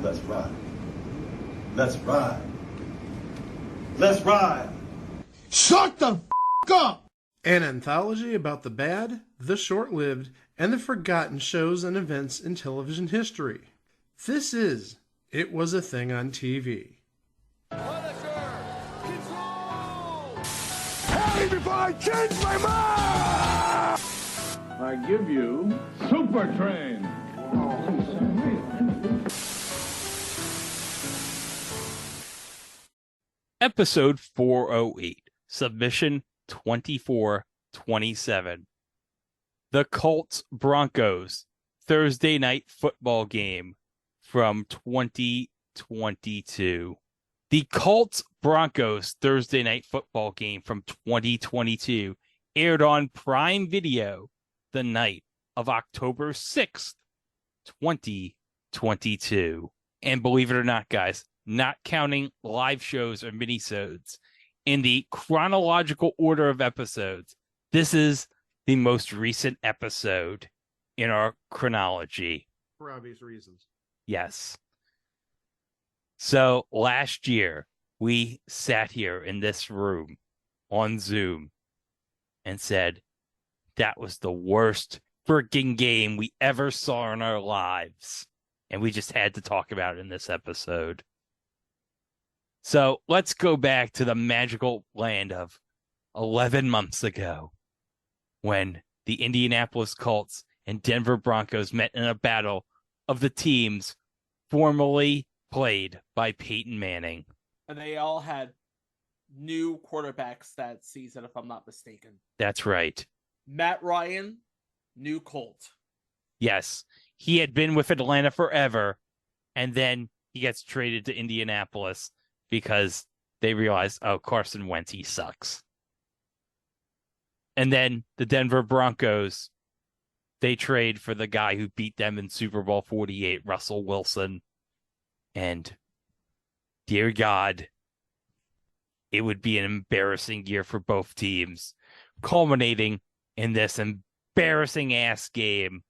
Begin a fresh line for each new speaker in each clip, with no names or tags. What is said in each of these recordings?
Let's ride. Let's ride. Let's ride.
Shut the f*** up!
An anthology about the bad, the short-lived, and the forgotten shows and events in television history. This is It Was a Thing on TV.
Punisher! Control! Tell me before I change my mind!
I give you Super Train.
Episode 408, Submission 24-27. The Colts Broncos Thursday night football game from 2022. The Colts Broncos Thursday night football game from 2022 aired on Prime Video the night of October 6th, 2022. And believe it or not, guys, not counting live shows or minisodes, in the chronological order of episodes, this is the most recent episode in our chronology.
For obvious reasons.
Yes. So last year, we sat here in this room on Zoom and said that was the worst freaking game we ever saw in our lives. And we just had to talk about it in this episode. So let's go back to the magical land of 11 months ago when the Indianapolis Colts and Denver Broncos met in a battle of the teams formerly played by Peyton Manning.
And they all had new quarterbacks that season, if I'm not mistaken.
That's right.
Matt Ryan, new Colt.
Yes. He had been with Atlanta forever, and then he gets traded to Indianapolis because they realized, oh, Carson Wentz, he sucks. And then the Denver Broncos, they trade for the guy who beat them in Super Bowl 48, Russell Wilson. And dear God, it would be an embarrassing year for both teams, culminating in this embarrassing ass game.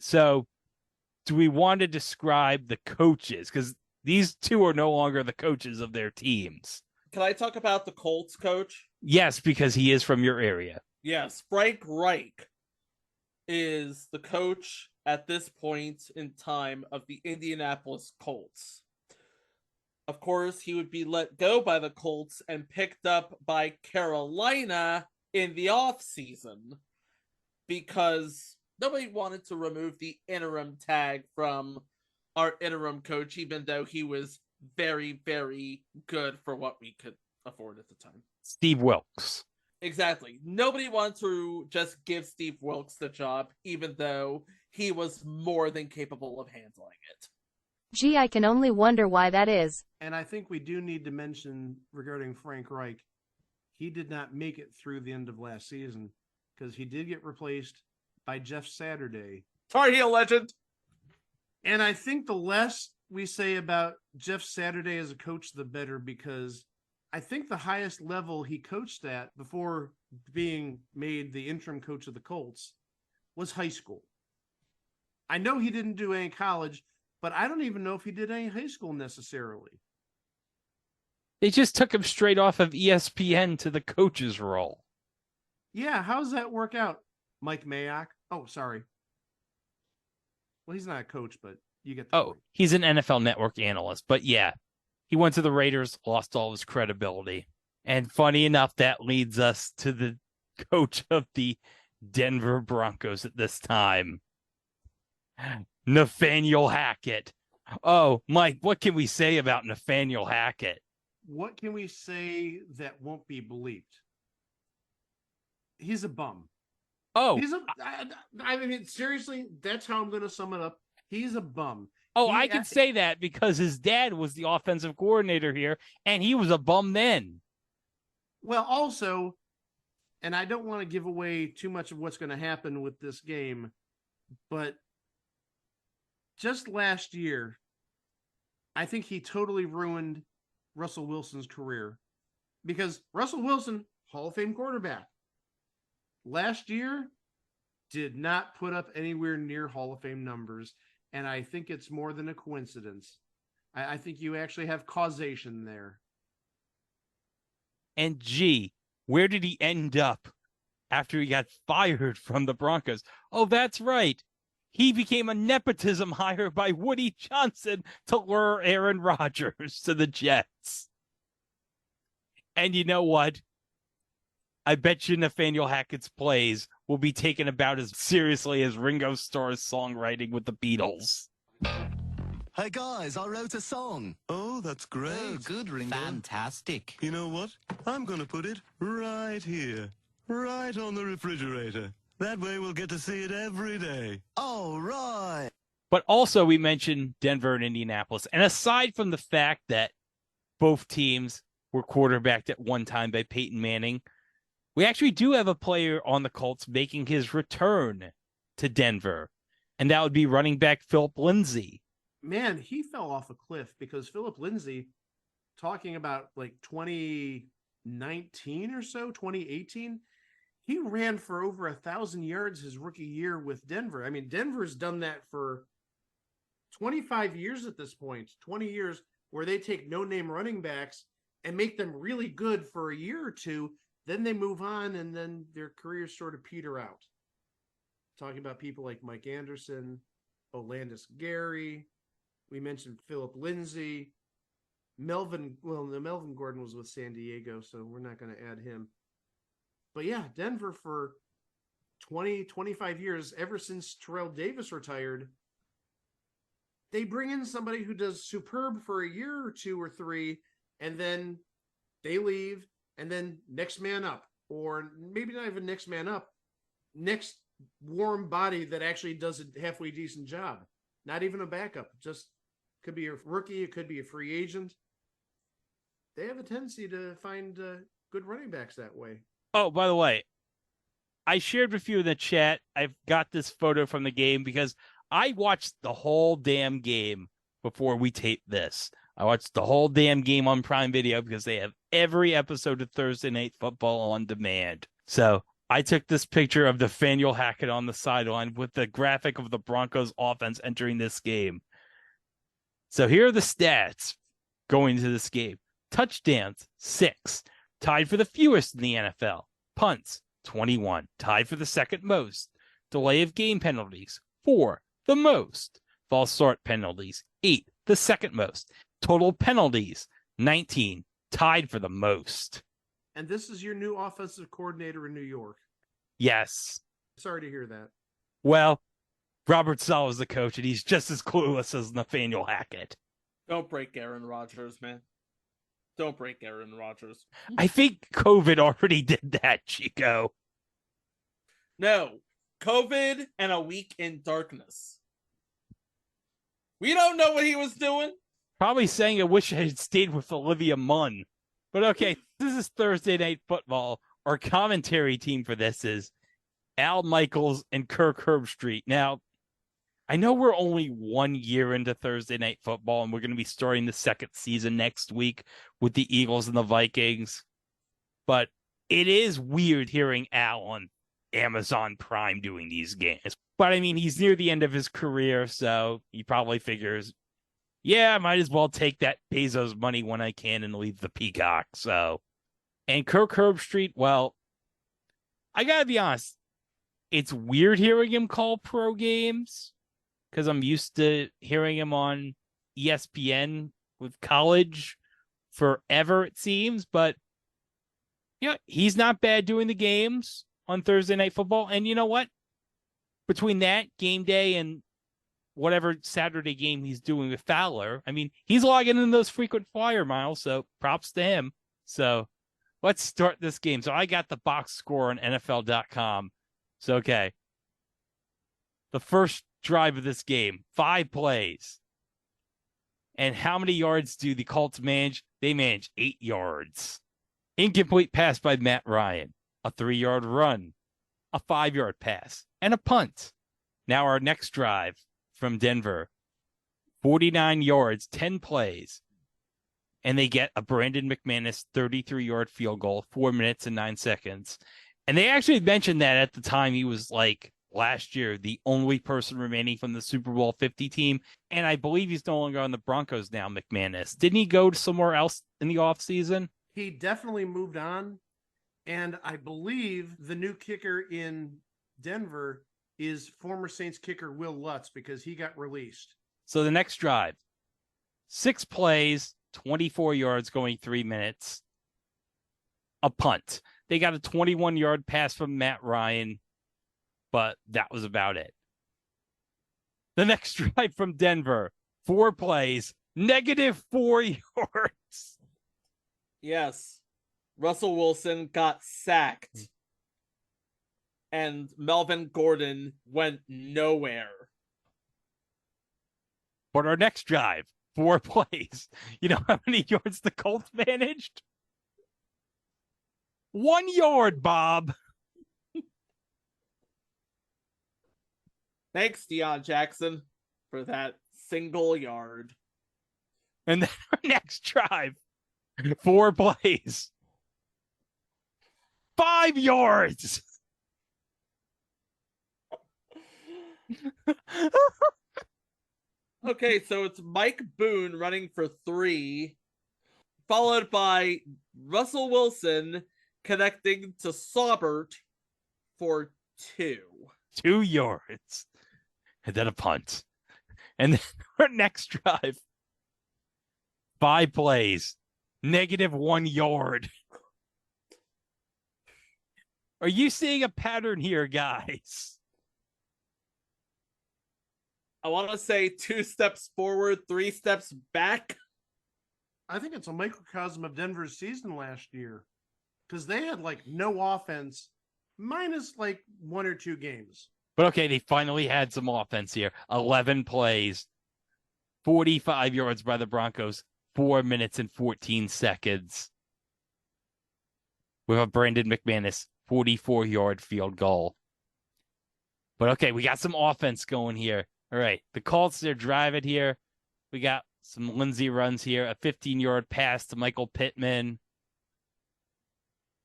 So do we want to describe the coaches? Because these two are no longer the coaches of their teams.
Can I talk about the Colts coach?
Yes, because he is from your area.
Yes, Frank Reich is the coach at this point in time of the Indianapolis Colts. Of course, he would be let go by the Colts and picked up by Carolina in the offseason because nobody wanted to remove the interim tag from our interim coach, even though he was very, very good for what we could afford at the time.
Steve Wilkes.
Exactly. Nobody wanted to just give Steve Wilkes the job, even though he was more than capable of handling it.
Gee, I can only wonder why that is.
And I think we do need to mention regarding Frank Reich, he did not make it through the end of last season because he did get replaced by Jeff Saturday.
Tar Heel legend.
And I think the less we say about Jeff Saturday as a coach, the better, because I think the highest level he coached at before being made the interim coach of the Colts was high school. I know he didn't do any college, but I don't even know if he did any high school necessarily.
They just took him straight off of ESPN to the coach's role.
Yeah, how does that work out? Mike Mayock? Oh, sorry. Well, he's not a coach, but you get the point.
He's an NFL Network analyst. But yeah, he went to the Raiders, lost all his credibility. And funny enough, that leads us to the coach of the Denver Broncos at this time, Nathaniel Hackett. Oh, Mike, what can we say about Nathaniel Hackett?
What can we say that won't be bleeped? He's a bum.
Oh,
I mean, seriously, that's how I'm going to sum it up. He's a bum.
I can say that because his dad was the offensive coordinator here, and he was a bum then.
Well, also, and I don't want to give away too much of what's going to happen with this game, but just last year, I think he totally ruined Russell Wilson's career because Russell Wilson, Hall of Fame quarterback, last year did not put up anywhere near Hall of Fame numbers. And I think it's more than a coincidence. I think you actually have causation there.
And gee, where did he end up after he got fired from the Broncos? Oh, that's right. He became a nepotism hire by Woody Johnson to lure Aaron Rodgers to the Jets. And you know what? I bet you Nathaniel Hackett's plays will be taken about as seriously as Ringo Starr's songwriting with the Beatles.
Hey guys, I wrote a song.
Oh, that's great.
Oh, good, Ringo.
Fantastic. You know what? I'm going to put it right here, right on the refrigerator. That way we'll get to see it every day.
All right.
But also we mentioned Denver and Indianapolis. And aside from the fact that both teams were quarterbacked at one time by Peyton Manning, we actually do have a player on the Colts making his return to Denver. And that would be running back Philip Lindsay.
Man, he fell off a cliff because Philip Lindsay, talking about like 2019 or so, 2018, he ran for over 1,000 yards his rookie year with Denver. I mean, Denver's done that for 25 years at this point, 20 years, where they take no-name running backs and make them really good for a year or two. Then they move on, and then their careers sort of peter out. Talking about people like Mike Anderson, Olandis Gary. We mentioned Philip Lindsay. Melvin Gordon was with San Diego, so we're not going to add him. But yeah, Denver for 20, 25 years, ever since Terrell Davis retired, they bring in somebody who does superb for a year or two or three, and then they leave, and then next man up, or maybe not even next man up, next warm body that actually does a halfway decent job. Not even a backup, just could be a rookie, it could be a free agent. They have a tendency to find good running backs that way.
Oh, by the way, I shared with you in the chat, I've got this photo from the game because I watched the whole damn game before we taped this. I watched the whole damn game on Prime Video because they have every episode of Thursday Night Football on demand. So I took this picture of Nathaniel Hackett on the sideline with the graphic of the Broncos offense entering this game. So here are the stats going into this game. Touchdowns, 6. Tied for the fewest in the NFL. Punts, 21. Tied for the second most. Delay of game penalties, 4. The most. False start penalties, 8. The second most. Total penalties, 19. Tied for the most.
And this is your new offensive coordinator in New York.
Yes.
Sorry to hear that.
Well, Robert Saleh is the coach, and he's just as clueless as Nathaniel Hackett.
Don't break Aaron Rodgers, man. Don't break Aaron Rodgers.
I think COVID already did that, Chico.
No. COVID and a week in darkness. We don't know what he was doing.
Probably saying I wish I had stayed with Olivia Munn. But okay, this is Thursday Night Football. Our commentary team for this is Al Michaels and Kirk Herbstreit. Now, I know we're only 1 year into Thursday Night Football, and we're going to be starting the second season next week with the Eagles and the Vikings. But it is weird hearing Al on Amazon Prime doing these games. But I mean, he's near the end of his career, so he probably figures, yeah, I might as well take that Bezos money when I can and leave the Peacock. So, and Kirk Herbstreit, well, I got to be honest, it's weird hearing him call pro games, because I'm used to hearing him on ESPN with college forever, it seems. But, yeah, he's not bad doing the games on Thursday Night Football. And you know what? Between that, game day, and whatever Saturday game he's doing with Fowler, I mean, he's logging in those frequent flyer miles, so props to him. So let's start this game. So I got the box score on NFL.com. So, okay. The first drive of this game, 5 plays. And how many yards do the Colts manage? They manage 8 yards. Incomplete pass by Matt Ryan, a 3-yard run, a 5-yard pass, and a punt. Now our next drive from Denver, 49 yards, 10 plays. And they get a Brandon McManus 33-yard field goal, 4 minutes and 9 seconds. And they actually mentioned that at the time he was like last year, the only person remaining from the Super Bowl 50 team. And I believe he's no longer on the Broncos now, McManus. Didn't he go to somewhere else in the offseason?
He definitely moved on. And I believe the new kicker in Denver is former Saints kicker Will Lutz because he got released.
So the next drive, 6 plays, 24 yards going 3 minutes, a punt. They got a 21-yard pass from Matt Ryan, but that was about it. The next drive from Denver, 4 plays, -4 yards.
Yes. Russell Wilson got sacked. And Melvin Gordon went nowhere.
But our next drive, 4 plays. You know how many yards the Colts managed? 1 yard, Bob.
Thanks, Deion Jackson, for that single yard.
And then our next drive, 4 plays. 5 yards.
Okay, so it's Mike Boone running for 3, followed by Russell Wilson connecting to Saubert for 2.
2 yards. And then a punt. And then our next drive, 5 plays, -1 yard. Are you seeing a pattern here, guys?
I want to say 2 steps forward, 3 steps back.
I think it's a microcosm of Denver's season last year because they had like no offense minus like 1 or 2 games.
But okay, they finally had some offense here. 11 plays, 45 yards by the Broncos, 4 minutes and 14 seconds. With a Brandon McManus 44-yard field goal. But okay, we got some offense going here. All right, the Colts, they're driving here. We got some Lindsey runs here, a 15-yard pass to Michael Pittman,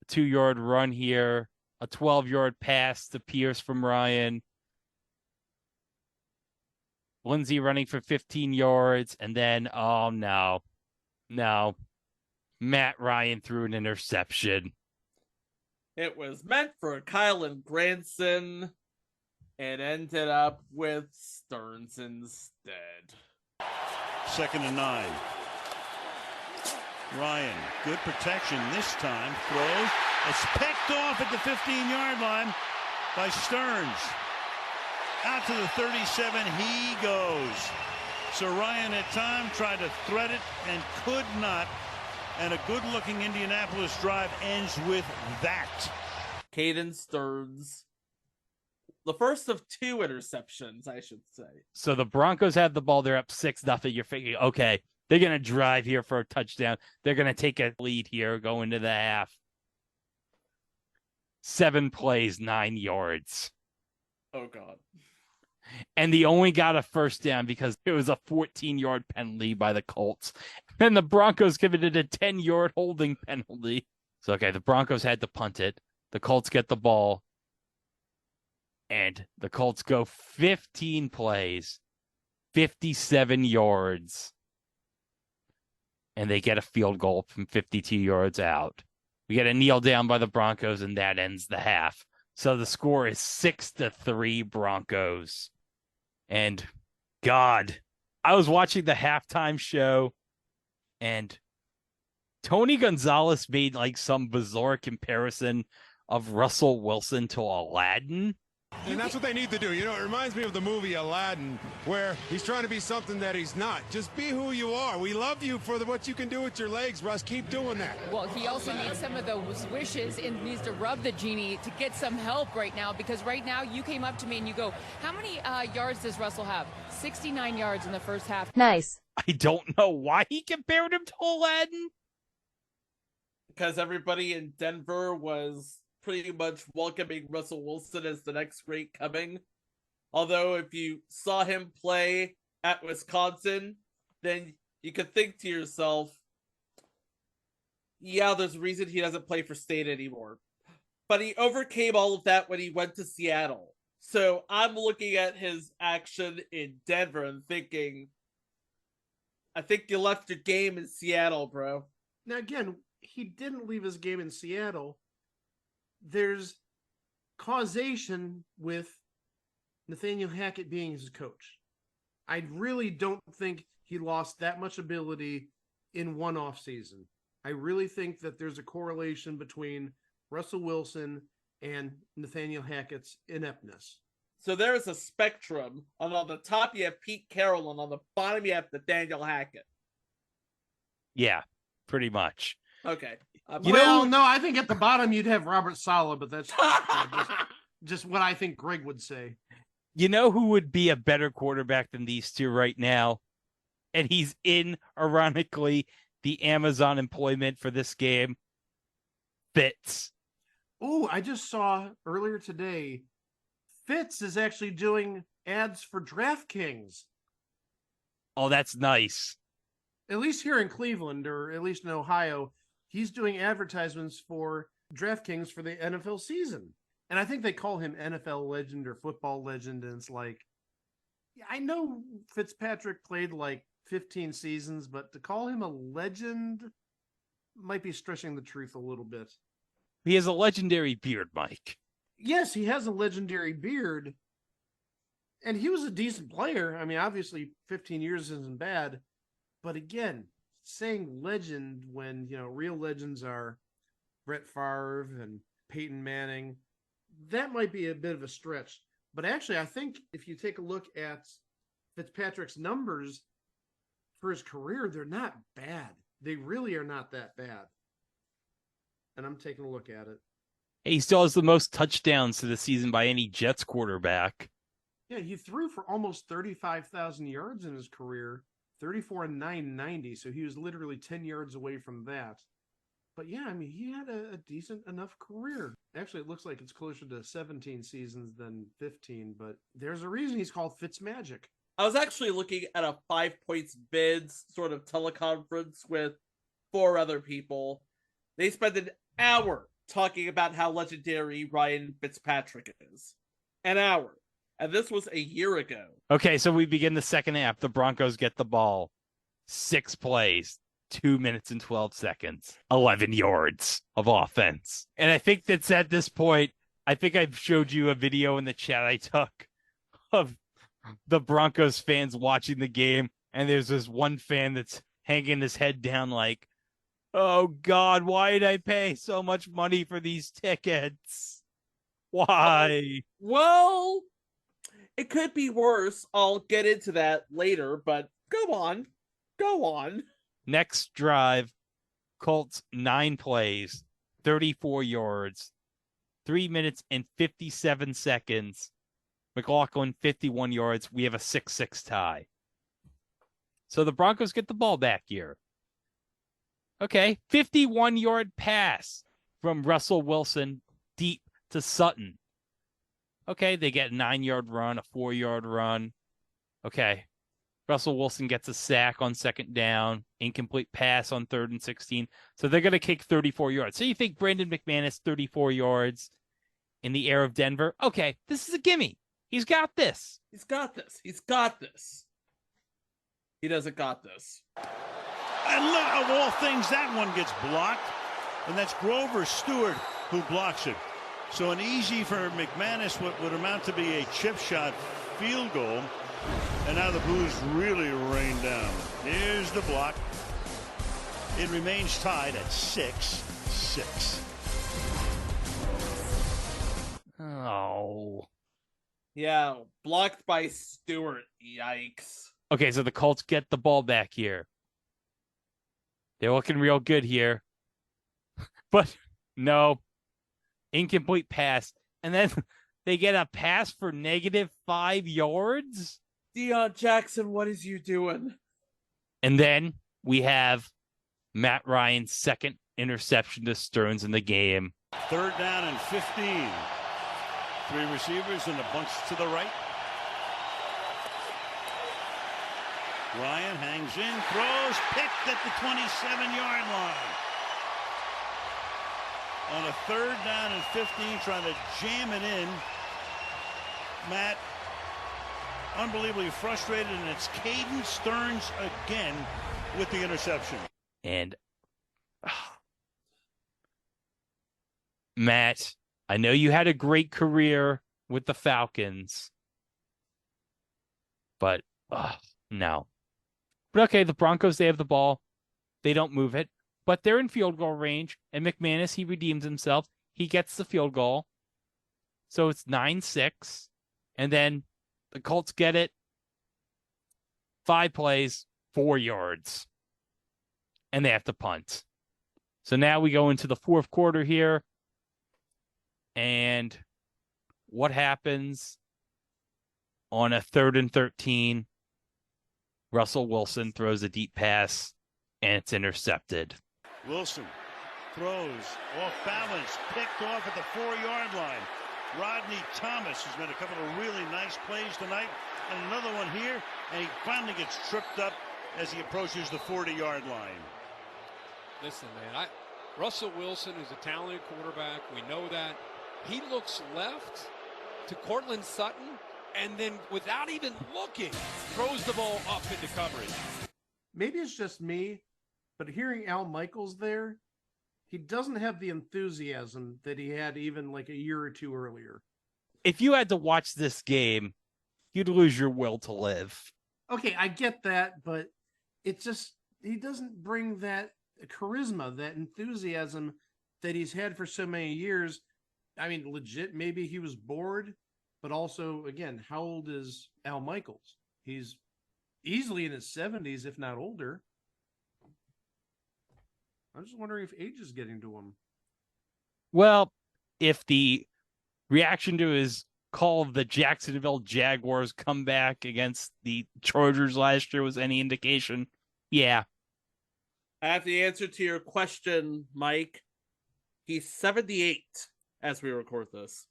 a 2-yard run here, a 12-yard pass to Pierce from Ryan. Lindsey running for 15 yards, and then, oh, no. Matt Ryan threw an interception.
It was meant for Kylan Granson. It ended up with Stearns instead.
2nd and 9. Ryan, good protection this time. Throws. It's picked off at the 15-yard line by Stearns. Out to the 37 he goes. So Ryan at time tried to thread it and could not. And a good-looking Indianapolis drive ends with that.
Caden Stearns. The first of 2 interceptions, I should say.
So the Broncos have the ball. They're up 6-0. You're thinking, okay, they're going to drive here for a touchdown. They're going to take a lead here, go into the half. 7 plays, 9 yards.
Oh, God.
And they only got a first down because it was a 14-yard penalty by the Colts. And the Broncos committed a 10-yard holding penalty. So, okay, the Broncos had to punt it. The Colts get the ball. And the Colts go 15 plays, 57 yards. And they get a field goal from 52 yards out. We get a kneel down by the Broncos, and that ends the half. So the score is 6-3 Broncos. And God, I was watching the halftime show, and Tony Gonzalez made like some bizarre comparison of Russell Wilson to Aladdin.
And that's what they need to do. You know, it reminds me of the movie Aladdin, where he's trying to be something that he's not. Just be who you are. We love you for what you can do with your legs, Russ. Keep doing that.
Well, he also needs some of those wishes and needs to rub the genie to get some help right now, because right now you came up to me and you go, how many yards does Russell have? 69 yards in the first half.
Nice.
I don't know why he compared him to Aladdin.
Because everybody in Denver was pretty much welcoming Russell Wilson as the next great coming. Although if you saw him play at Wisconsin, then you could think to yourself, yeah, there's a reason he doesn't play for State anymore. But he overcame all of that when he went to Seattle. So I'm looking at his action in Denver and thinking, I think you left your game in Seattle, bro.
Now, again, he didn't leave his game in Seattle. There's causation with Nathaniel Hackett being his coach. I really don't think he lost that much ability in one offseason. I really think that there's a correlation between Russell Wilson and Nathaniel Hackett's ineptness.
So there's a spectrum, and on the top you have Pete Carroll, and on the bottom you have Nathaniel Hackett.
Yeah, pretty much.
Okay.
No, I think at the bottom you'd have Robert Saleh, but that's just what I think Greg would say.
You know who would be a better quarterback than these two right now? And he's in, ironically, the Amazon employment for this game. Fitz.
Oh, I just saw earlier today, Fitz is actually doing ads for DraftKings.
Oh, that's nice.
At least here in Cleveland, or at least in Ohio, he's doing advertisements for DraftKings for the NFL season. And I think they call him NFL legend or football legend. And it's like, I know Fitzpatrick played like 15 seasons, but to call him a legend might be stretching the truth a little bit.
He has a legendary beard, Mike.
Yes, he has a legendary beard. And he was a decent player. I mean, obviously 15 years isn't bad. But again, saying legend when, real legends are Brett Favre and Peyton Manning, that might be a bit of a stretch. But actually, I think if you take a look at Fitzpatrick's numbers for his career, they're not bad. They really are not that bad. And I'm taking a look at it.
He still has the most touchdowns to the season by any Jets quarterback.
Yeah, he threw for almost 35,000 yards in his career, 34 and 990. So he was literally 10 yards away from that. But yeah, I mean, he had a decent enough career. Actually, it looks like it's closer to 17 seasons than 15, but there's a reason he's called Fitzmagic.
I was actually looking at a 5 points bids sort of teleconference with 4 other people. They spent an hour talking about how legendary Ryan Fitzpatrick is. An hour. And this was a year ago.
Okay, so we begin the second half. The Broncos get the ball. 6 plays. 2 minutes and 12 seconds, 11 yards of offense. And I think that's at this point, I think I've showed you a video in the chat I took of the Broncos fans watching the game. And there's this one fan that's hanging his head down like, oh God, why did I pay so much money for these tickets? Why?
Well, it could be worse. I'll get into that later, but go on. Go on.
Next drive, Colts 9 plays, 34 yards, 3 minutes and 57 seconds. McLaughlin, 51 yards. We have a 6-6 tie. So the Broncos get the ball back here. Okay, 51-yard pass from Russell Wilson deep to Sutton. Okay, they get a 9-yard run, a 4-yard run. Okay. Russell Wilson gets a sack on second down, incomplete pass on 3rd and 16. So they're going to kick 34 yards. So you think Brandon McManus, 34 yards in the air of Denver? Okay, this is a gimme. He's got this.
He's got this. He's got this. He doesn't got this.
And look, of all things, that one gets blocked. And that's Grover Stewart who blocks it. So an easy for McManus, what would amount to be a chip shot field goal. And now the Blues really rain down. Here's the block. It remains tied at 6-6.
Oh.
Yeah, blocked by Stewart. Yikes.
Okay, so the Colts get the ball back here. They're looking real good here. But no. Incomplete pass. And then they get a pass for -5 yards.
Deion Jackson, what is you doing?
And then we have Matt Ryan's second interception to Stearns in the game.
3rd down and 15. 3 receivers and a bunch to the right. Ryan hangs in, throws, picked at the 27-yard line. On a 3rd down and 15, trying to jam it in. Matt, unbelievably frustrated, and it's Caden Stearns again with the interception.
And Matt, I know you had a great career with the Falcons, but no. But okay, the Broncos, they have the ball. They don't move it, but they're in field goal range. And McManus, he redeems himself. He gets the field goal. So it's 9-6. And then the Colts get it. 5 plays, 4 yards. And they have to punt. So now we go into the fourth quarter here. And what happens on a 3rd and 13? Russell Wilson throws a deep pass, and it's intercepted.
Wilson throws off balance, picked off at the 4-yard line. Rodney Thomas has made a couple of really nice plays tonight, and another one here, and he finally gets tripped up as he approaches the 40-yard line.
Listen, man, Russell Wilson is a talented quarterback. We know that. He looks left to Cortland Sutton, and then without even looking, throws the ball up into coverage.
Maybe it's just me, but hearing Al Michaels there, he doesn't have the enthusiasm that he had even like a year or two earlier.
If you had to watch this game, you'd lose your will to live.
Okay, I get that, but it just, he doesn't bring that charisma, that enthusiasm that he's had for so many years. I mean, legit, maybe he was bored, but also, again, how old is Al Michaels? He's easily in his 70s, if not older. I'm just wondering if age is getting to him.
Well, if the reaction to his call of the Jacksonville Jaguars comeback against the Chargers last year was any indication, yeah.
I have the answer to your question, Mike. He's 78 as we record this.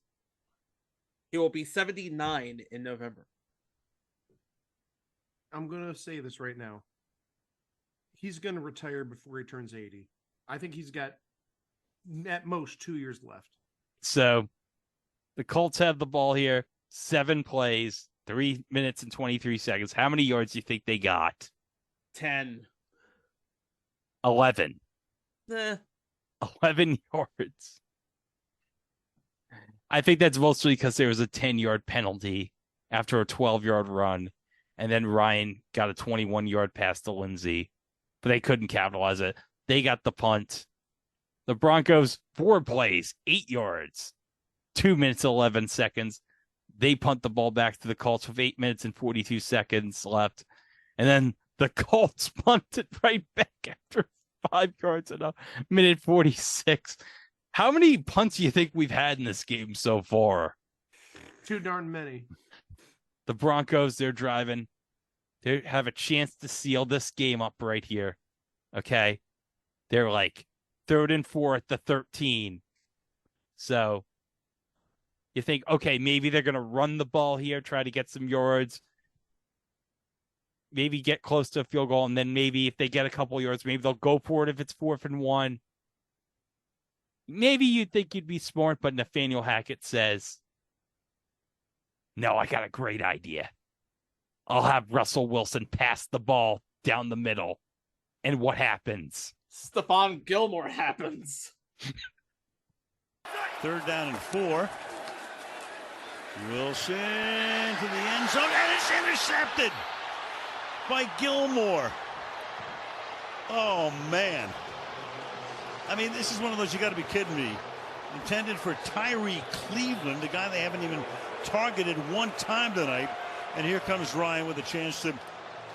He will be 79 in November.
I'm going to say this right now. He's going to retire before he turns 80. I think he's got at most 2 years left.
So the Colts have the ball here. 7 plays, 3 minutes and 23 seconds. How many yards do you think they got?
10.
11. 11 yards. I think that's mostly because there was a 10-yard penalty after a 12-yard run. And then Ryan got a 21-yard pass to Lindsey. But they couldn't capitalize it. They got the punt. The Broncos, 4 plays, 8 yards, 2 minutes, 11 seconds. They punt the ball back to the Colts with 8 minutes and 42 seconds left. And then the Colts punted right back after 5 yards in a minute 46. How many punts do you think we've had in this game so far?
Too darn many.
The Broncos, they're driving. They have a chance to seal this game up right here. Okay. They're like 3rd and 4 at the 13. So you think, okay, maybe they're going to run the ball here, try to get some yards, maybe get close to a field goal. And then maybe if they get a couple yards, maybe they'll go for it if it's 4th and 1. Maybe you'd think you'd be smart, but Nathaniel Hackett says, no, I got a great idea. I'll have Russell Wilson pass the ball down the middle. And what happens?
Stephon Gilmore happens.
3rd down and 4. Wilson to the end zone, and it's intercepted by Gilmore. Oh, man. I mean, this is one of those, you got to be kidding me. Intended for Tyree Cleveland, the guy they haven't even targeted one time tonight. And here comes Ryan with a chance to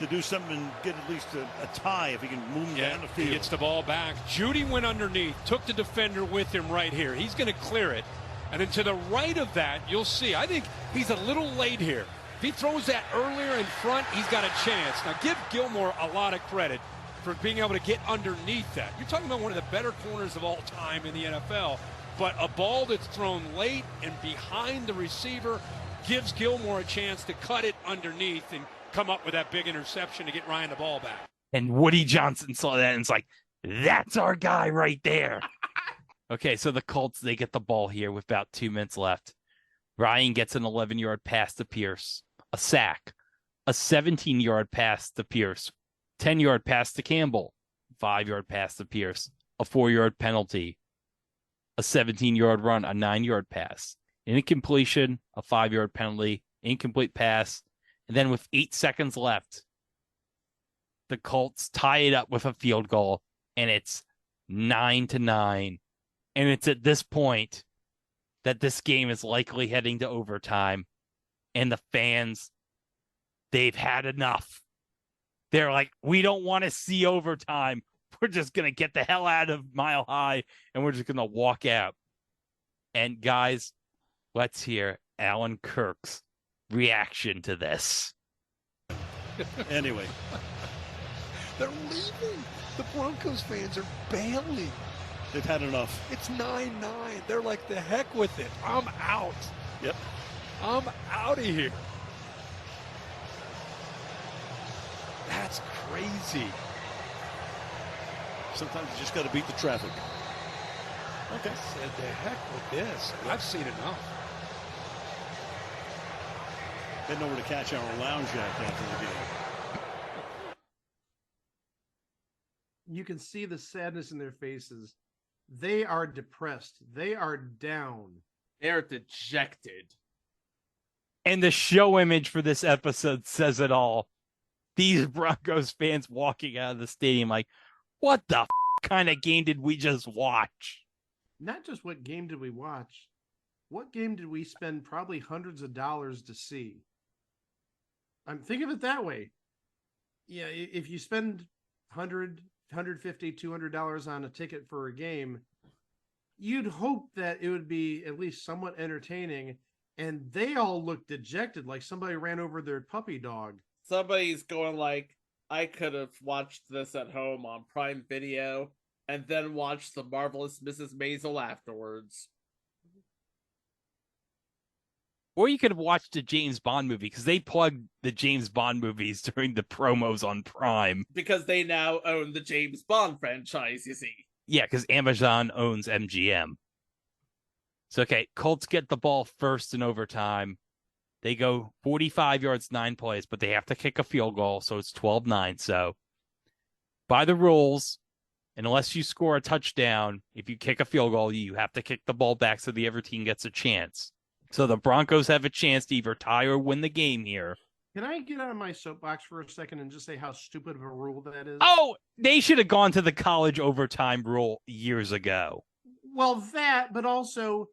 do something and get at least a tie if he can move down the field.
He gets the ball back. Judy went underneath, took the defender with him right here. He's going to clear it. And then to the right of that, you'll see. I think he's a little late here. If he throws that earlier in front, he's got a chance. Now, give Gilmore a lot of credit for being able to get underneath that. You're talking about one of the better corners of all time in the NFL. But a ball that's thrown late and behind the receiver gives Gilmore a chance to cut it underneath and come up with that big interception to get Ryan the ball back.
And Woody Johnson saw that and it's like, that's our guy right there. Okay, so the Colts, they get the ball here with about 2 minutes left. Ryan gets an 11-yard pass to Pierce, a sack, a 17-yard pass to Pierce, 10-yard pass to Campbell, 5-yard pass to Pierce, a 4-yard penalty, a 17-yard run, a 9-yard pass, an incompletion, a 5-yard penalty, incomplete pass, and then with 8 seconds left, the Colts tie it up with a field goal, and it's 9-9. And it's at this point that this game is likely heading to overtime, and the fans, they've had enough. They're like, we don't want to see overtime. We're just going to get the hell out of Mile High, and we're just going to walk out. And guys, let's hear Alan Kirk's reaction to this.
Anyway.
They're leaving. The Broncos fans are bailing.
They've had enough.
It's 9-9. They're like, the heck with it. I'm out.
Yep.
I'm out of here. That's crazy.
Sometimes you just got to beat the traffic. Okay.
Said the heck with this. I've seen enough.
Heading over to catch our lounge act after the game.
You can see the sadness in their faces. They are depressed. They are down.
They're dejected.
And the show image for this episode says it all. These Broncos fans walking out of the stadium like, what the kind of game did we just watch?
Not just what game did we watch. What game did we spend probably hundreds of dollars to see? Think of it that way. Yeah, if you spend $100, $150, $200 on a ticket for a game, you'd hope that it would be at least somewhat entertaining. And they all look dejected, like somebody ran over their puppy dog.
Somebody's going like, I could have watched this at home on Prime Video and then watched The Marvelous Mrs. Maisel afterwards.
Or you could have watched a James Bond movie, because they plugged the James Bond movies during the promos on Prime.
Because they now own the James Bond franchise, you see.
Yeah, because Amazon owns MGM. So, okay, Colts get the ball first in overtime. They go 45 yards, 9 plays, but they have to kick a field goal, so it's 12-9. So, by the rules, unless you score a touchdown, if you kick a field goal, you have to kick the ball back so the other team gets a chance. So the Broncos have a chance to either tie or win the game here.
Can I get on my soapbox for a second and just say how stupid of a rule that is?
Oh, they should have gone to the college overtime rule years ago.
Well, that, but also,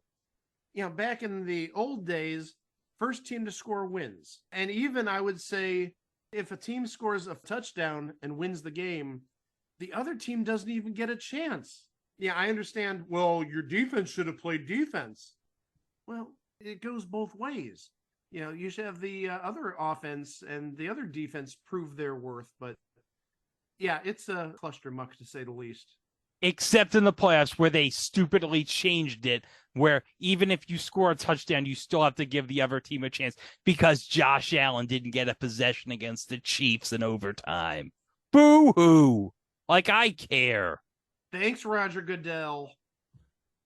back in the old days, first team to score wins. And even I would say if a team scores a touchdown and wins the game, the other team doesn't even get a chance. Yeah, I understand. Well, your defense should have played defense. Well, it goes both ways. You should have the other offense and the other defense prove their worth. But yeah, it's a cluster muck to say the least.
Except in the playoffs where they stupidly changed it, where even if you score a touchdown, you still have to give the other team a chance because Josh Allen didn't get a possession against the Chiefs in overtime. Boo-hoo! Like, I care.
Thanks, Roger Goodell.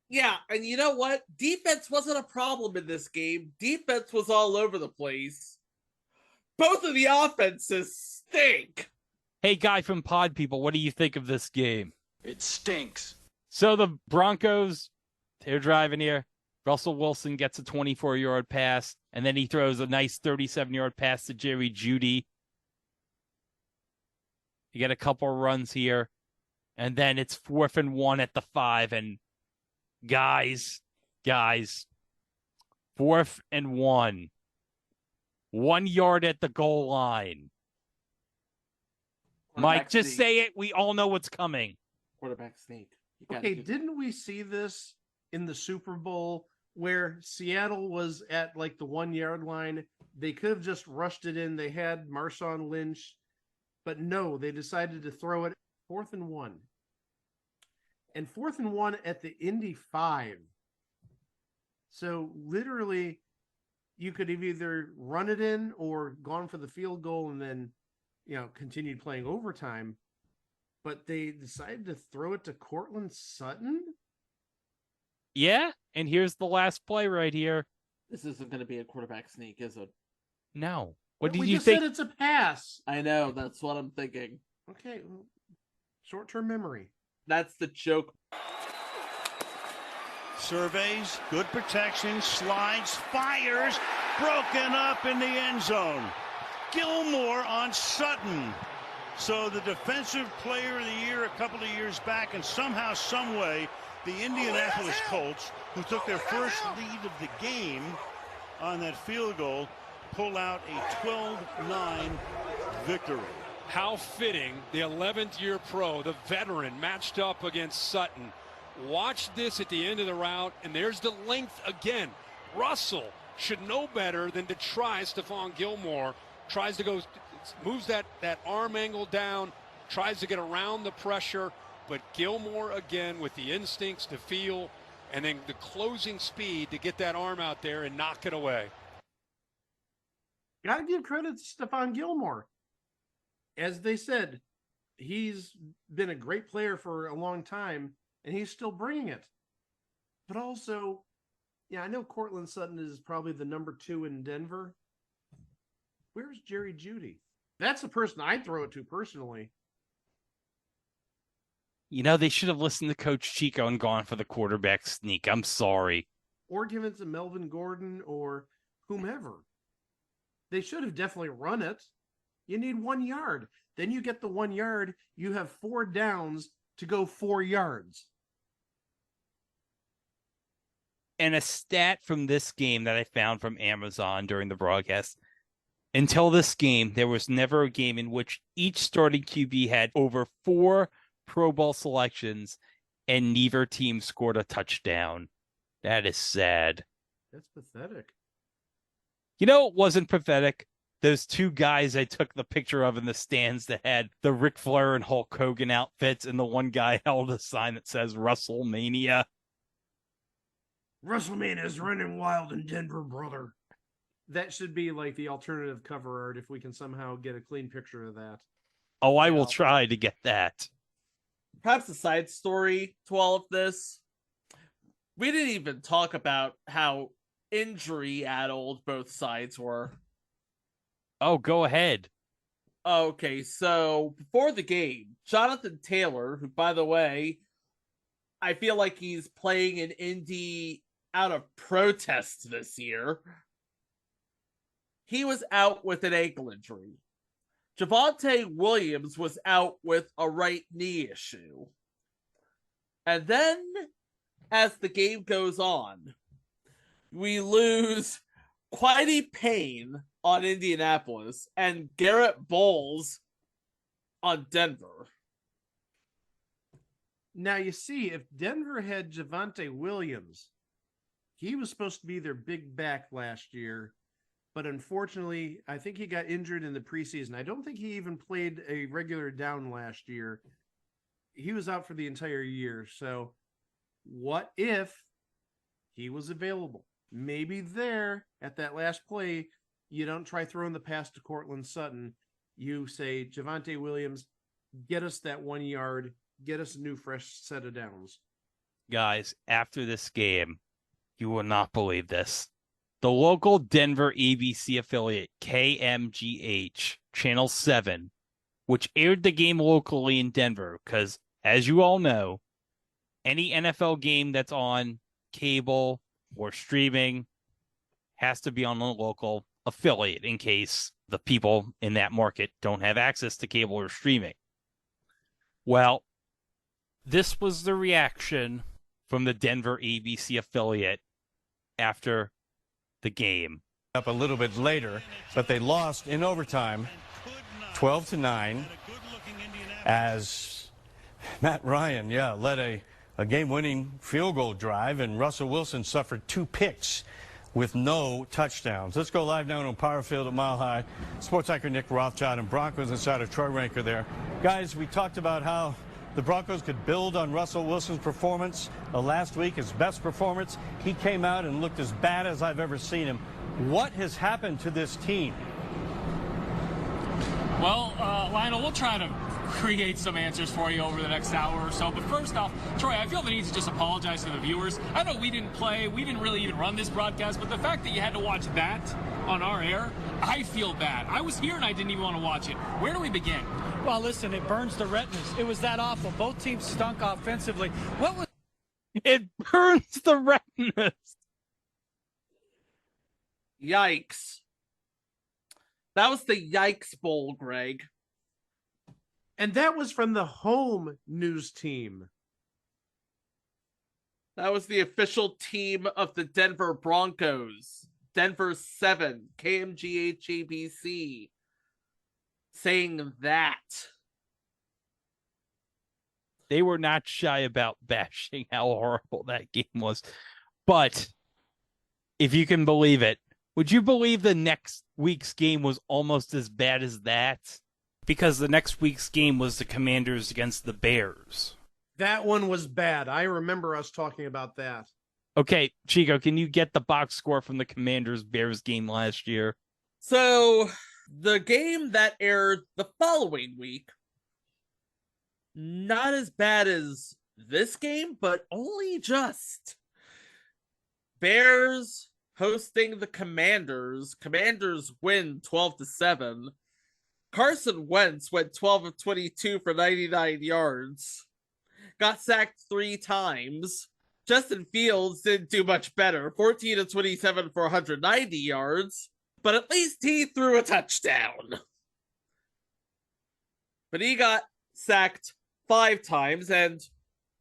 Yeah, and you know what? Defense wasn't a problem in this game. Defense was all over the place. Both of the offenses stink.
Hey, guy from Pod People, what do you think of this game?
It stinks.
So the Broncos, they're driving here. Russell Wilson gets a 24-yard pass, and then he throws a nice 37-yard pass to Jerry Jeudy. You get a couple runs here, and then it's 4th and 1 at the 5, and guys, 4th and 1. 1 yard at the goal line. Mike, just say it. We all know what's coming.
Quarterback sneak.
Okay, didn't we see this in the Super Bowl where Seattle was at like the 1 yard line? They could have just rushed it in. They had Marshawn Lynch, but no, they decided to throw it 4th and 1. And 4th and 1 at the Indy 5. So literally, you could have either run it in or gone for the field goal and then, continued playing overtime. But they decided to throw it to Cortland Sutton?
Yeah, and here's the last play right here.
This isn't going to be a quarterback sneak, is it?
No. What did
we
you
just
think?
said it's a pass.
I know, that's what I'm thinking.
Okay, well, short-term memory.
That's the joke.
Surveys, good protection, slides, fires, broken up in the end zone. Gilmore on Sutton. So the defensive player of the year a couple of years back, and somehow, some way, the Indianapolis Colts, who took their first lead of the game on that field goal, pull out a 12-9 victory.
How fitting, the 11th year pro, the veteran, matched up against Sutton. Watch this at the end of the route, and there's the length again. Russell should know better than to try. Stephon Gilmore tries to go, moves that arm angle down, tries to get around the pressure, but Gilmore again with the instincts to feel and then the closing speed to get that arm out there and knock it away.
Gotta give credit to Stephon Gilmore. As they said, he's been a great player for a long time, and he's still bringing it. But also, yeah, I know Cortland Sutton is probably the number 2 in Denver. Where's Jerry Jeudy? That's the person I'd throw it to personally.
You know, they should have listened to Coach Chico and gone for the quarterback sneak. I'm sorry.
Or give it to Melvin Gordon or whomever. They should have definitely run it. You need 1 yard. Then you get the 1 yard. You have 4 downs to go 4 yards.
And a stat from this game that I found from Amazon during the broadcast. Until this game, there was never a game in which each starting QB had over 4 Pro Bowl selections and neither team scored a touchdown. That is sad.
That's pathetic.
You know, it wasn't pathetic. Those 2 guys I took the picture of in the stands that had the Ric Flair and Hulk Hogan outfits, and the one guy held a sign that says WrestleMania.
WrestleMania is running wild in Denver, brother. That should be like the alternative cover art if we can somehow get a clean picture of that.
Oh, I will try to get that.
Perhaps a side story to all of this. We didn't even talk about how injury-addled both sides were.
Oh, go ahead.
Okay, so before the game, Jonathan Taylor, who, by the way, I feel like he's playing in Indy out of protest this year. He was out with an ankle injury. Javonte Williams was out with a right knee issue. And then, as the game goes on, we lose Quidey Payne on Indianapolis and Garrett Bowles on Denver.
Now, you see, if Denver had Javonte Williams, he was supposed to be their big back last year. But unfortunately, I think he got injured in the preseason. I don't think he even played a regular down last year. He was out for the entire year. So what if he was available? Maybe there at that last play, you don't try throwing the pass to Cortland Sutton. You say, Javonte Williams, get us that 1 yard, get us a new fresh set of downs.
Guys, after this game, you will not believe this. The local Denver ABC affiliate, KMGH, Channel 7, which aired the game locally in Denver, because, as you all know, any NFL game that's on cable or streaming has to be on a local affiliate in case the people in that market don't have access to cable or streaming. Well, this was the reaction from the Denver ABC affiliate after the game.
Up a little bit later, but they lost in overtime 12-9 as Matt Ryan, led a game-winning field goal drive, and Russell Wilson suffered 2 picks with no touchdowns. Let's go live now on Power Field at Mile High. Sports anchor Nick Rothschild and Broncos insider Troy Ranker there. Guys, we talked about how the Broncos could build on Russell Wilson's performance last week, his best performance. He came out and looked as bad as I've ever seen him. What has happened to this team?
Well, Lionel, we'll try to create some answers for you over the next hour or so. But first off, Troy, I feel the need to just apologize to the viewers. I know we didn't really even run this broadcast, but the fact that you had to watch that on our air, I feel bad. I was here and I didn't even want to watch it. Where do we begin?
Well, listen, it burns the retinas. It was that awful. Both teams stunk offensively. What was...
It burns the retinas.
Yikes. That was the Yikes Bowl, Greg.
And that was from the home news team.
That was the official team of the Denver Broncos. Denver 7, KMGH-ABC. Saying that.
They were not shy about bashing how horrible that game was. But if you can believe it, would you believe the next week's game was almost as bad as that? Because the next week's game was the Commanders against the Bears.
That one was bad. I remember us talking about that.
Okay, Chico, can you get the box score from the Commanders-Bears game last year?
So, the game that aired the following week, not as bad as this game, but only just. Bears hosting the Commanders. Commanders win 12-7. Carson Wentz went 12 of 22 for 99 yards. Got sacked 3 times. Justin Fields didn't do much better. 14 of 27 for 190 yards. But at least he threw a touchdown. But he got sacked 5 times. And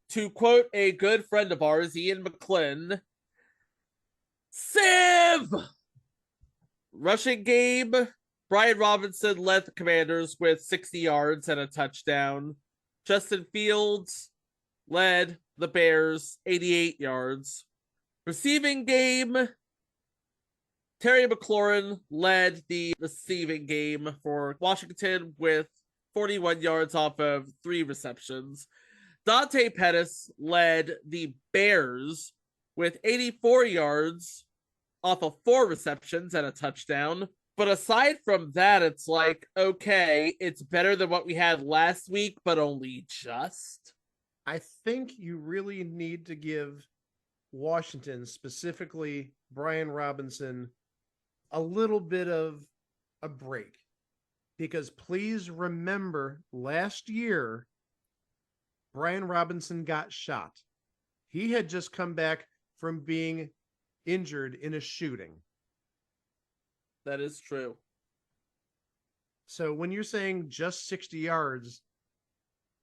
to quote a good friend of ours, Ian McClin, Siv! Rushing game, Brian Robinson led the Commanders with 60 yards and a touchdown. Justin Fields led the Bears 88 yards. Receiving game, Terry McLaurin led the receiving game for Washington with 41 yards off of 3 receptions. Dante Pettis led the Bears with 84 yards off of 4 receptions and a touchdown. But aside from that, it's like, okay, it's better than what we had last week, but only just.
I think you really need to give Washington, specifically Brian Robinson, a little bit of a break. Because please remember, last year, Brian Robinson got shot. He had just come back from being injured in a shooting.
That is true.
So when you're saying just 60 yards,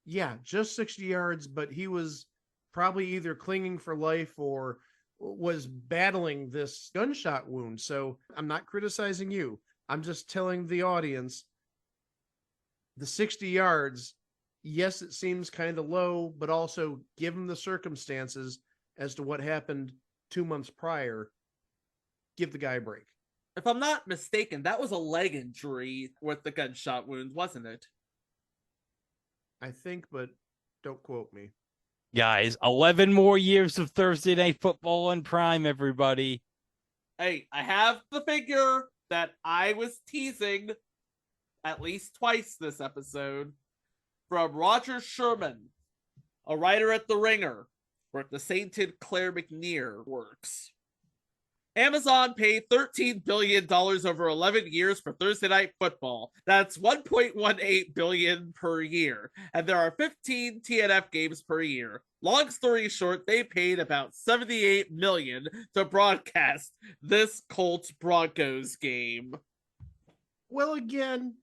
yeah, just 60 yards, but he was probably either clinging for life or was battling this gunshot wound. So I'm not criticizing you. I'm just telling the audience the 60 yards, yes, it seems kind of low, but also given the circumstances as to what happened 2 months prior, give the guy a break.
If I'm not mistaken, that was a leg injury with the gunshot wound, wasn't it?
I think, but don't quote me.
Guys, 11 more years of Thursday Night Football on Prime, everybody.
Hey, I have the figure that I was teasing at least twice this episode from Roger Sherman, a writer at The Ringer, where the sainted Claire McNear works. Amazon paid $13 billion over 11 years for Thursday Night Football. That's $1.18 billion per year. And there are 15 TNF games per year. Long story short, they paid about $78 million to broadcast this Colts Broncos game.
Well, again,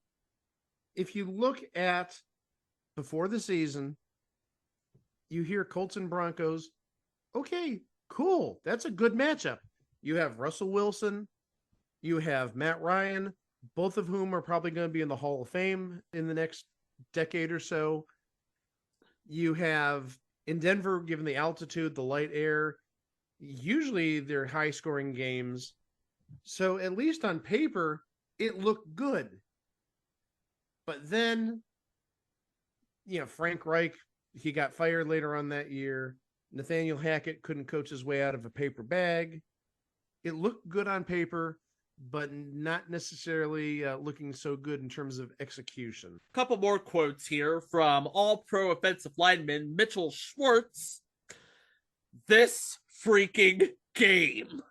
if you look at before the season, you hear Colts and Broncos. Okay, cool. That's a good matchup. You have Russell Wilson, you have Matt Ryan, both of whom are probably going to be in the Hall of Fame in the next decade or so. You have in Denver, given the altitude, the light air, usually they're high-scoring games. So at least on paper, it looked good. But then, Frank Reich, he got fired later on that year. Nathaniel Hackett couldn't coach his way out of a paper bag. It looked good on paper, but not necessarily looking so good in terms of execution.
Couple more quotes here from All-Pro offensive lineman Mitchell Schwartz. This freaking game.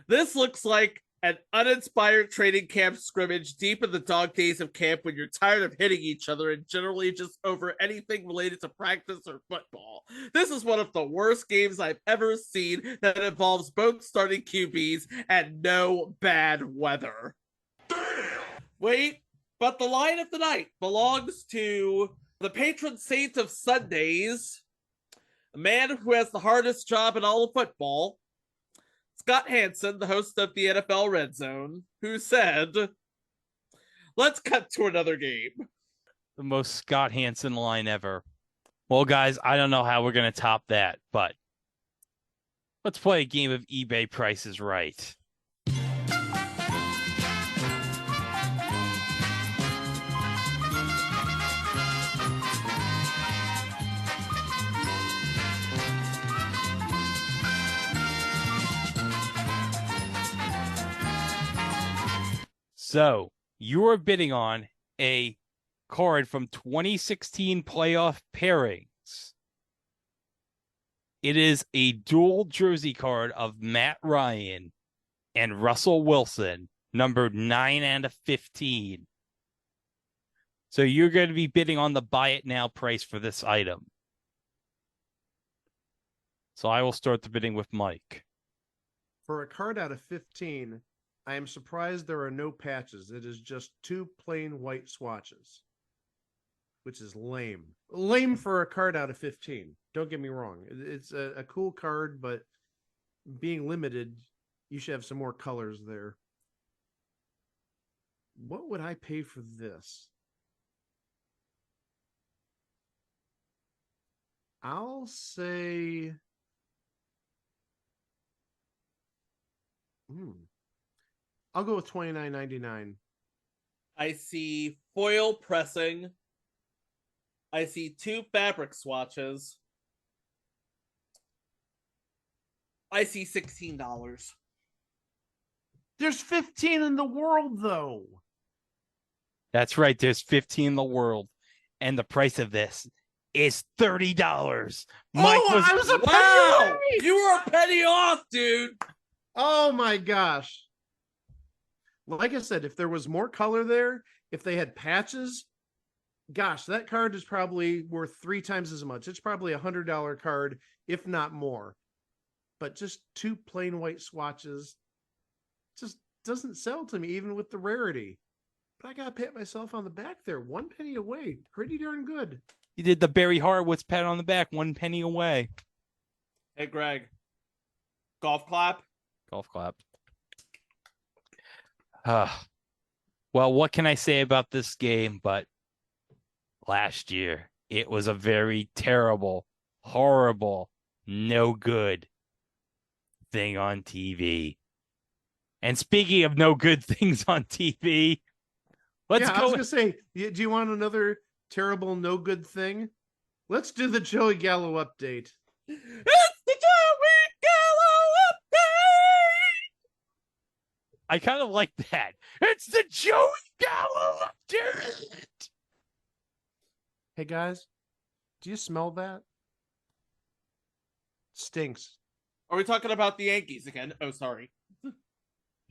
This looks like an uninspired training camp scrimmage deep in the dog days of camp when you're tired of hitting each other and generally just over anything related to practice or football. This is one of the worst games I've ever seen that involves both starting QBs and no bad weather. Wait, but the line of the night belongs to the patron saint of Sundays, a man who has the hardest job in all of football, Scott Hansen, the host of the NFL Red Zone, who said, let's cut to another game.
The most Scott Hansen line ever. Well, guys, I don't know how we're going to top that, but let's play a game of eBay Price is Right. So you are bidding on a card from 2016 playoff pairings. It is a dual jersey card of Matt Ryan and Russell Wilson, numbered 9 and a 15. So you're going to be bidding on the buy it now price for this item. So I will start the bidding with Mike.
For a card out of 15, I am surprised there are no patches. It is just 2 plain white swatches, which is lame. Lame for a card out of 15. Don't get me wrong. It's a cool card, but being limited, you should have some more colors there. What would I pay for this? I'll say... I'll go with $29.99.
I see foil pressing. I see 2 fabric swatches. I see $16.
There's 15 in the world, though.
That's right. There's 15 in the world. And the price of this is $30. Mike
I was a penny
wow!
away!
You were a penny off, dude!
Oh, my gosh. Like I said, if there was more color there, if they had patches, gosh, that card is probably worth 3 times as much. It's probably $100 card, if not more. But just 2 plain white swatches just doesn't sell to me, even with the rarity. But I got to pat myself on the back there. 1 penny away. Pretty darn good.
You did the Barry Horowitz pat on the back, 1 penny away.
Hey, Greg. Golf clap?
Golf clap. Well, what can I say about this game? But last year, it was a very terrible, horrible, no good thing on TV. And speaking of no good things on TV, let's go.
I was going to say, do you want another terrible, no good thing? Let's do the Joey Gallo update.
It's the Joey Gallo update!
I kind of like that. It's the Joey Gallo update.
Hey, guys, do you smell that? Stinks.
Are we talking about the Yankees again? Oh, sorry.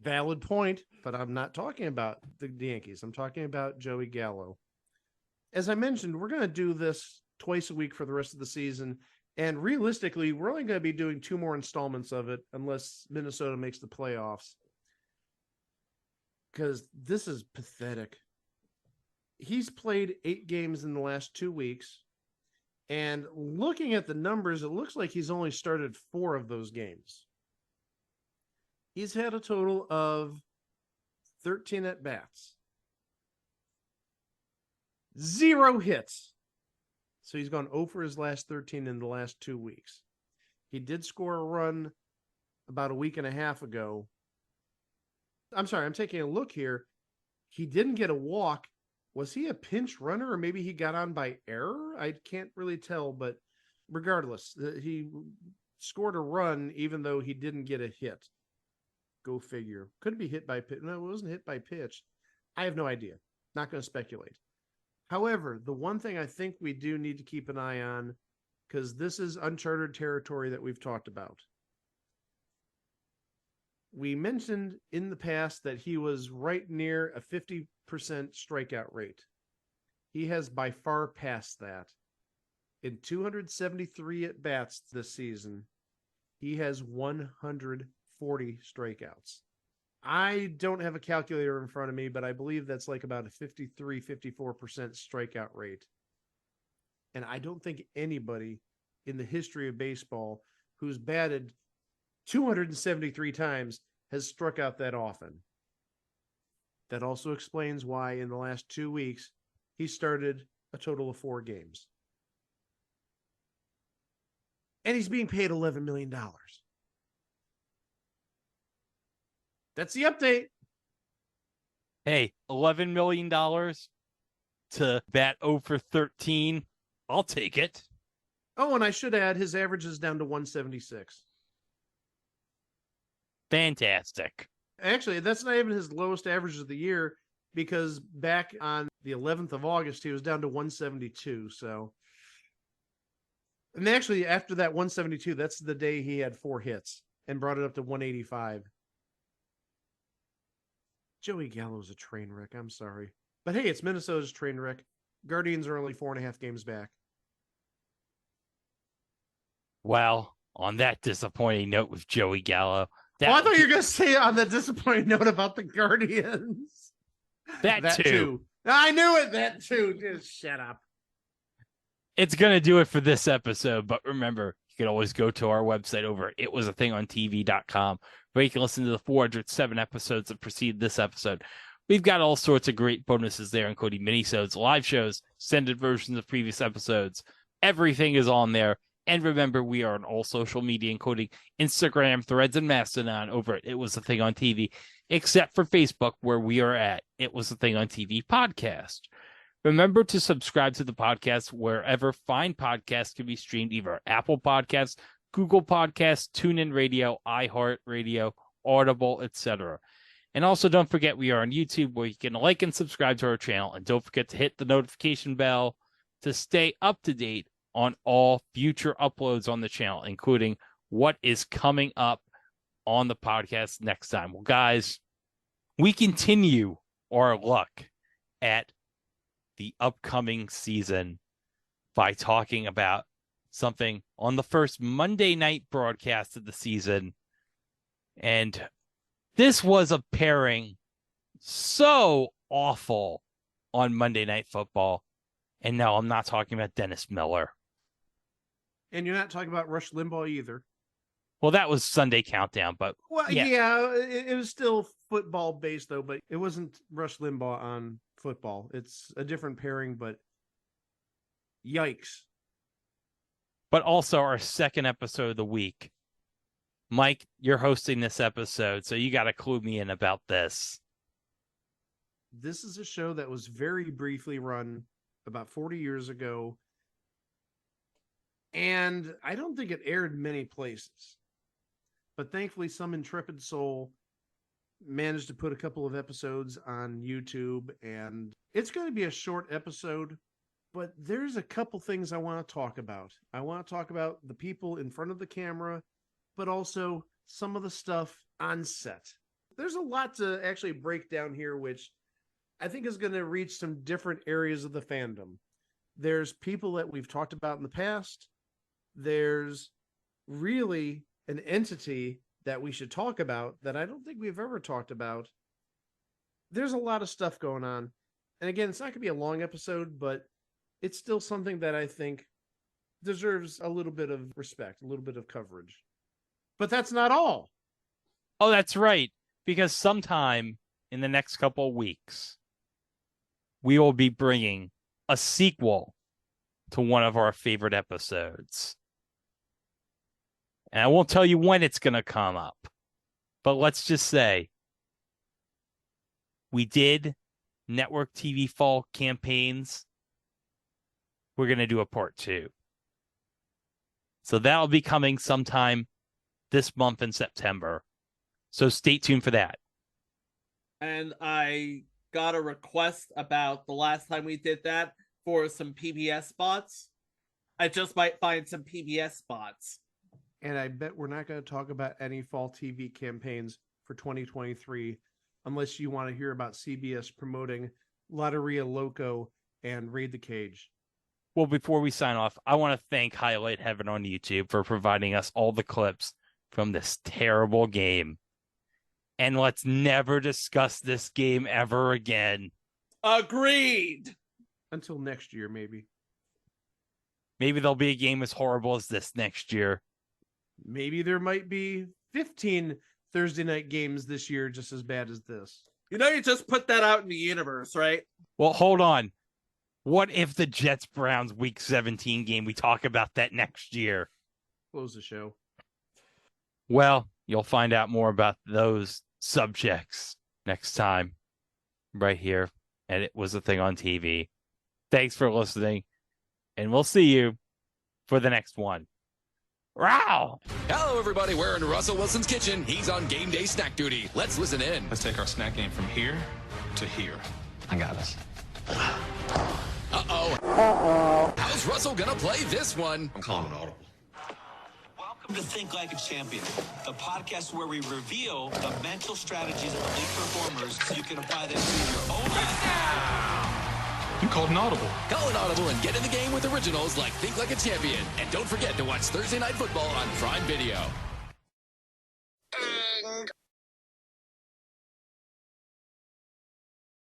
Valid point, but I'm not talking about the Yankees. I'm talking about Joey Gallo. As I mentioned, we're going to do this twice a week for the rest of the season. And realistically, we're only going to be doing 2 more installments of it unless Minnesota makes the playoffs. Because this is pathetic. He's played 8 games in the last 2 weeks. And looking at the numbers, it looks like he's only started 4 of those games. He's had a total of 13 at-bats. 0 hits. So he's gone 0 for his last 13 in the last 2 weeks. He did score a run about a week and a half ago. I'm sorry, I'm taking a look here. He didn't get a walk. Was he a pinch runner, or maybe he got on by error? I can't really tell, but regardless, he scored a run even though he didn't get a hit. Go figure. Could be hit by pitch. No, it wasn't hit by pitch. I have no idea. Not going to speculate. However, the one thing I think we do need to keep an eye on, because this is uncharted territory that we've talked about. We mentioned in the past that he was right near a 50% strikeout rate. He has by far passed that. In 273 at-bats this season, he has 140 strikeouts. I don't have a calculator in front of me, but I believe that's like about a 53, 54% strikeout rate. And I don't think anybody in the history of baseball who's batted 273 times has struck out that often. That also explains why in the last 2 weeks, he started a total of 4 games. And he's being paid $11 million. That's the update.
Hey, $11 million to bat 0 for 13. I'll take it.
Oh, and I should add, his average is down to 176.
Fantastic.
Actually, that's not even his lowest average of the year, because back on the 11th of August, he was down to 172. So, and actually, after that 172, that's the day he had 4 hits and brought it up to 185. Joey Gallo's a train wreck. I'm sorry. But hey, it's Minnesota's train wreck. Guardians are only 4.5 games back.
Well, on that disappointing note with Joey Gallo.
I thought you were going to say on that disappointing note about the Guardians.
That too.
I knew it. That too. Just shut up.
It's going to do it for this episode. But remember, you can always go to our website over at itwasathingontv.com, where you can listen to the 407 episodes that precede this episode. We've got all sorts of great bonuses there, including minisodes, live shows, extended versions of previous episodes. Everything is on there. And remember, we are on all social media, including Instagram, Threads, and Mastodon over at It Was a Thing on TV, except for Facebook, where we are at It Was a Thing on TV podcast. Remember to subscribe to the podcast wherever fine podcasts can be streamed, either Apple Podcasts, Google Podcasts, TuneIn Radio, iHeartRadio, Audible, etc. And also don't forget we are on YouTube, where you can like and subscribe to our channel. And don't forget to hit the notification bell to stay up to date on all future uploads on the channel, including what is coming up on the podcast next time. Well, guys, we continue our look at the upcoming season by talking about something on the first Monday night broadcast of the season. And this was a pairing so awful on Monday Night Football. And no, I'm not talking about Dennis Miller.
And you're not talking about Rush Limbaugh either.
Well, that was Sunday Countdown, but
yeah, it was still football based though, but it wasn't Rush Limbaugh on football. It's a different pairing, but yikes.
But also our second episode of the week. Mike, you're hosting this episode, so you got to clue me in about this.
This is a show that was very briefly run about 40 years ago. And I don't think it aired many places. But thankfully, some intrepid soul managed to put a couple of episodes on YouTube. And it's going to be a short episode, but there's a couple things I want to talk about. I want to talk about the people in front of the camera, but also some of the stuff on set. There's a lot to actually break down here, which I think is going to reach some different areas of the fandom. There's people that we've talked about in the past. There's really an entity that we should talk about that I don't think we've ever talked about. There's a lot of stuff going on. And again, it's not going to be a long episode, but it's still something that I think deserves a little bit of respect, a little bit of coverage. But that's not all.
Oh, that's right. Because sometime in the next couple of weeks, we will be bringing a sequel to one of our favorite episodes. And I won't tell you when it's going to come up, but let's just say we did network TV fall campaigns. We're going to do a part 2. So that'll be coming sometime this month in September. So stay tuned for that.
And I got a request about the last time we did that for some PBS spots. I just might find some PBS spots.
And I bet we're not going to talk about any fall TV campaigns for 2023 unless you want to hear about CBS promoting Lotteria Loco and Raid the Cage.
Well, before we sign off, I want to thank Highlight Heaven on YouTube for providing us all the clips from this terrible game. And let's never discuss this game ever again.
Agreed.
Until next year, maybe.
Maybe there'll be a game as horrible as this next year.
Maybe there might be 15 Thursday night games this year just as bad as this.
You know, you just put that out in the universe, right?
Well, hold on. What if the Jets-Browns Week 17 game, we talk about that next year?
Close the show.
Well, you'll find out more about those subjects next time right here. And It Was a Thing on TV. Thanks for listening. And we'll see you for the next one. Wow!
Hello, everybody. We're in Russell Wilson's kitchen. He's on game day snack duty. Let's listen in.
Let's take our snack game from here to here. I got this.
Uh-oh. How's Russell gonna play this one?
I'm calling an audible.
Welcome to Think Like a Champion, the podcast where we reveal the mental strategies of elite performers so you can apply them to your own life.
You called an audible.
Call an audible and get in the game with originals like Think Like a Champion. And don't forget to watch Thursday Night Football on Prime Video.